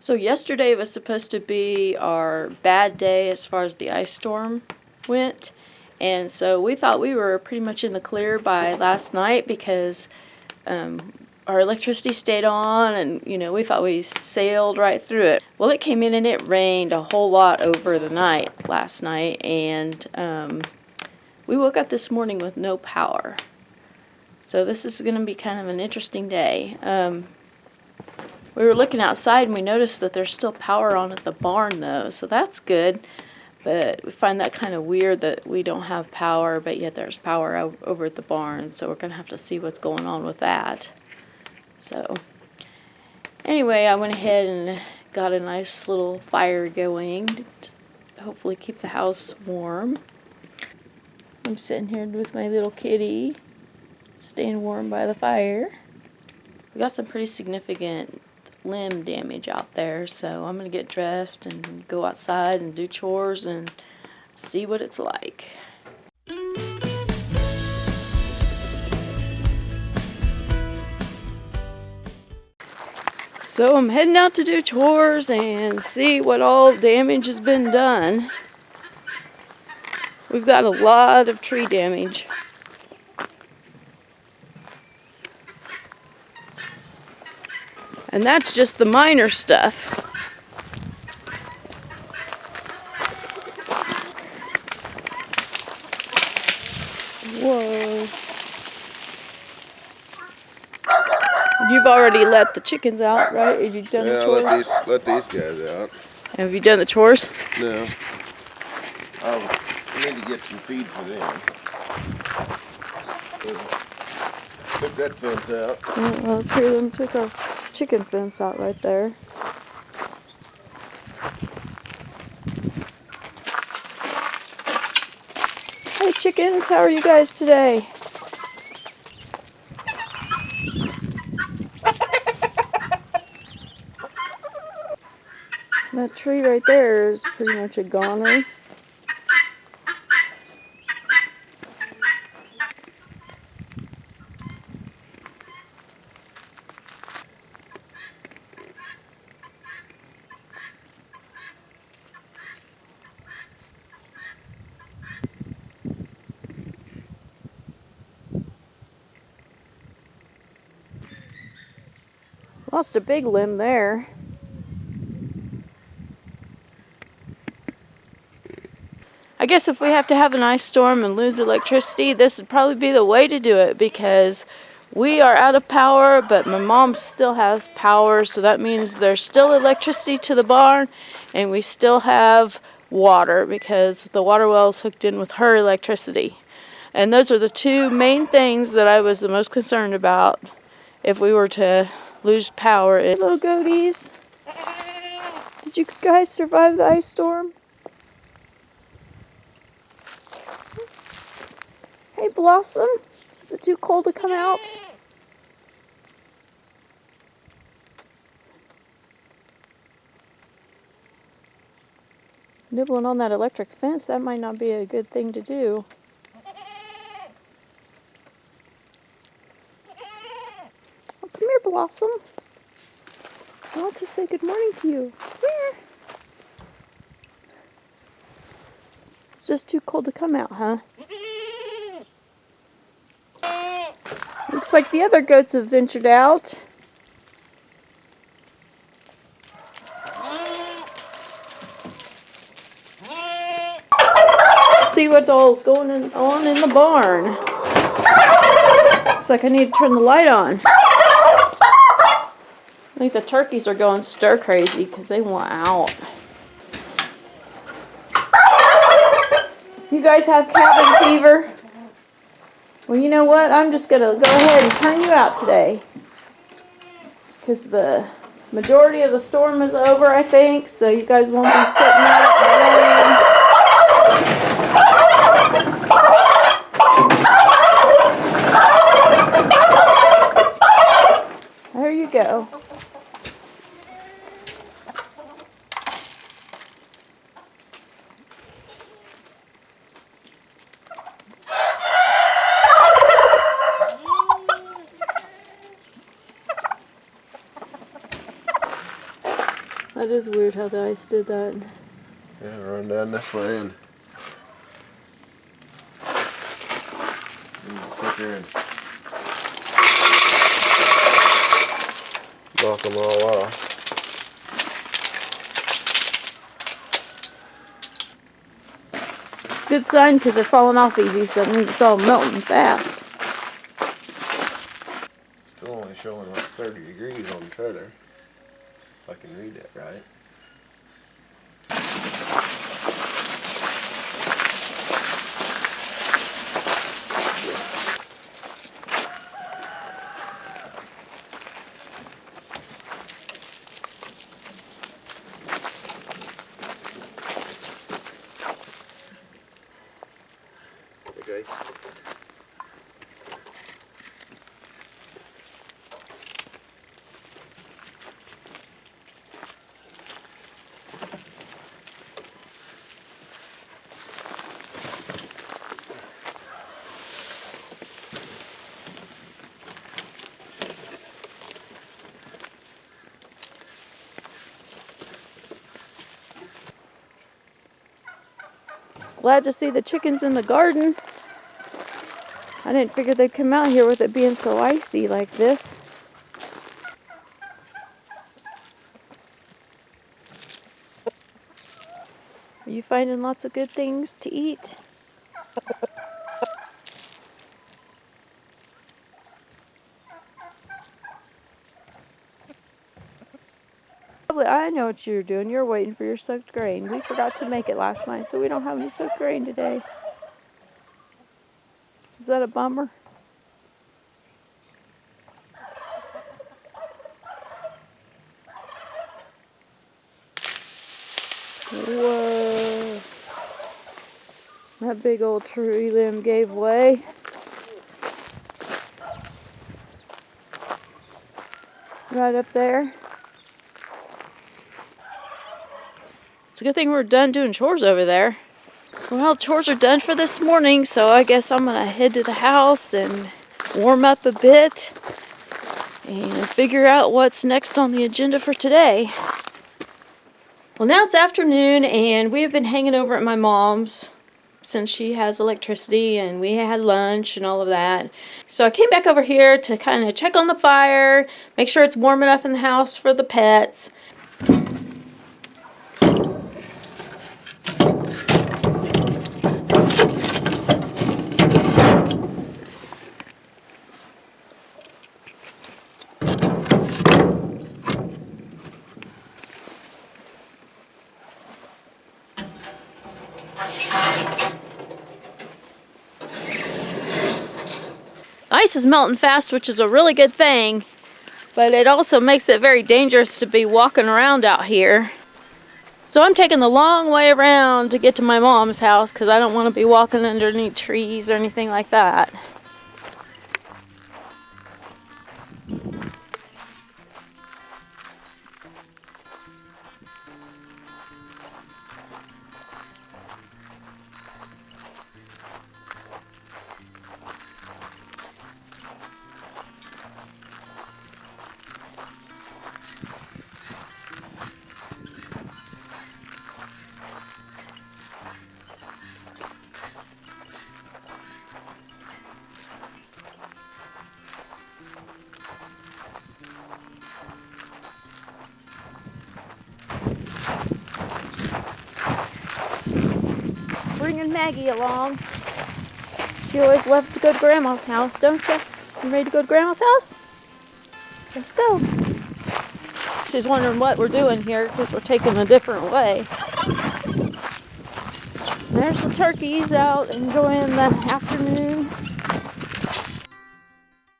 So yesterday was supposed to be our bad day as far as the ice storm went, and so we thought we were pretty much in the clear by last night because our electricity stayed on, and we thought we sailed right through it. Well, it came in and it rained a whole lot over the night last night, and we woke up this morning with no power. So this is going to be kind of an interesting day. We were looking outside and we noticed that there's still power on at the barn though, so that's good. But we find that kind of weird that we don't have power, but yet there's power over at the barn, so we're going to have to see what's going on with that. So anyway, I went ahead and got a nice little fire going to hopefully keep the house warm. I'm sitting here with my little kitty, staying warm by the fire. We got some pretty significant limb damage out there, so I'm going to get dressed and go outside and do chores and see what it's like. So I'm heading out to do chores and see what all damage has been done. We've got a lot of tree damage. And that's just the minor stuff. Whoa. You've already let the chickens out, right? Have you done the chores? Yeah, let these guys out. Have you done the chores? No. I need to get some feed for them. Took that fence out. Well, three of them took our chicken fence out right there. Hey chickens, how are you guys today? That tree right there is pretty much a goner. Lost a big limb there. I guess if we have to have an ice storm and lose electricity, this would probably be the way to do it, because we are out of power, but my mom still has power, so that means there's still electricity to the barn, and we still have water because the water well is hooked in with her electricity. And those are the two main things that I was the most concerned about if we were to lose power. Hello, goaties. Did you guys survive the ice storm? Hey, Blossom. Is it too cold to come out? Nibbling on that electric fence, that might not be a good thing to do. Oh, come here, Blossom. I want to say good morning to you. Here. It's just too cold to come out, huh? Looks like the other goats have ventured out. Let's see what all's going on in the barn. Looks like I need to turn the light on. I think the turkeys are going stir crazy because they want out. You guys have cabin fever? Well, you know what? I'm just going to go ahead and turn you out today, because the majority of the storm is over, I think, so you guys won't be sitting out in the rain. There you go. That is weird how the ice did that. Yeah, run down this way and sit there and knock them all off. Good sign because they're falling off easy, so that means it's all melting fast. Still only showing like 30 degrees on the trailer. If I can read that right. Okay. Glad to see the chickens in the garden. I didn't figure they'd come out here with it being so icy like this. Are you finding lots of good things to eat? I know what you're doing. You're waiting for your soaked grain. We forgot to make it last night, so we don't have any soaked grain today. Is that a bummer? Whoa. That big old tree limb gave way. Right up there. It's a good thing we're done doing chores over there. Well, chores are done for this morning, so I guess I'm gonna head to the house and warm up a bit and figure out what's next on the agenda for today. Well, now it's afternoon and we have been hanging over at my mom's since she has electricity, and we had lunch and all of that. So I came back over here to kind of check on the fire, make sure it's warm enough in the house for the pets. Ice is melting fast, which is a really good thing, but it also makes it very dangerous to be walking around out here. So I'm taking the long way around to get to my mom's house because I don't want to be walking underneath trees or anything like that. Bringing Maggie along. She always loves to go to Grandma's house, don't you? You ready to go to Grandma's house? Let's go. She's wondering what we're doing here because we're taking a different way. There's the turkeys out enjoying the afternoon.